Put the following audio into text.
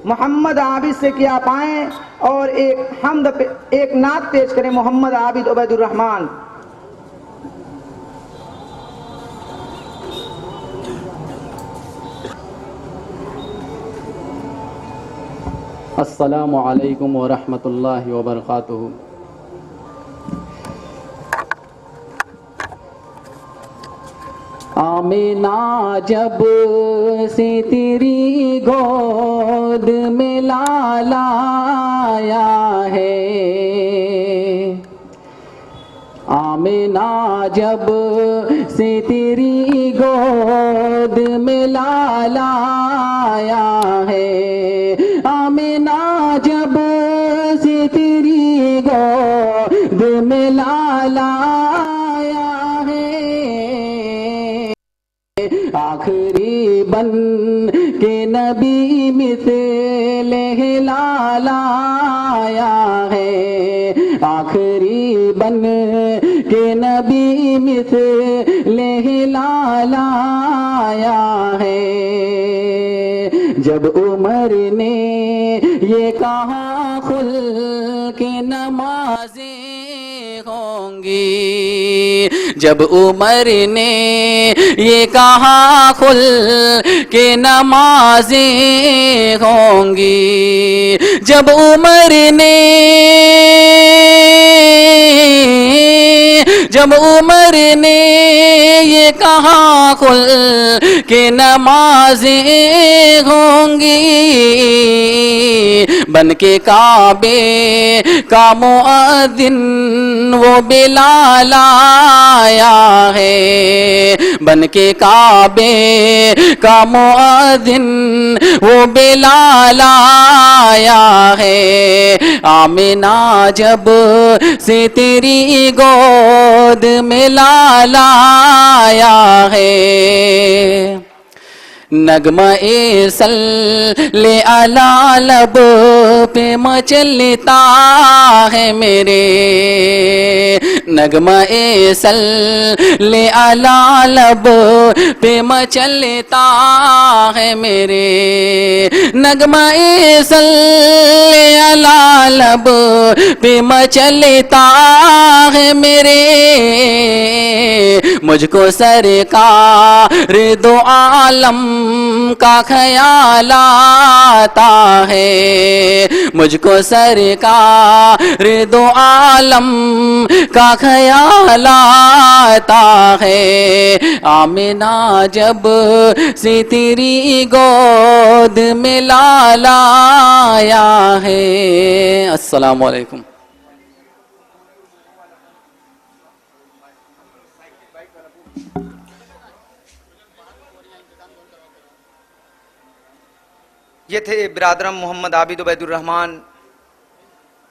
मोहम्मद आबिद से क्या पाएं और एक नात पेश करें मोहम्मद आबिद उबैदुर रहमान। अस्सलामु अलैकुम व रहमतुल्लाहि व बरकातुहू। आमीना जब से तेरी गोद में लाला आया है, आमीना जब से तेरी गोद में लाला आया है, आमीना जब से तेरी गोद में लाला आया है, आखिरी बन के नबी मिसले लाला आया है, आखिरी बन के नबी मिसले लाला आया है। जब उमर ने ये कहा खुल के नमाज़ें होंगी, जब उमर ने ये कहा खुल के नमाज़ें होंगी, जब उमर ने ये कहा खुल के नमाज़ें होंगी, बन के काबे का मुअद्दिन वो बिलाल आया है, बन के काबे का मुअद्दिन वो बिलाल आया है। आमीना जब से तेरी गोद में लाला आया है, नगमा-ए सल्ले अला लब पे मचलता है मेरे, नगमा-ए सल्ले अला लब पे मचलता है मेरे, नगमा-ए सल्ले अला लब पे मचलता है मेरे, मुझको सरकार दो आलम का ख्याल आता है, मुझको सरकार दो आलम का ख्याल आता है। आमीना जब से तेरी गोद में लाला आया है। अस्सलामु अलैकुम। ये थे बिरादरम मोहम्मद आबिद उबैदुर रहमान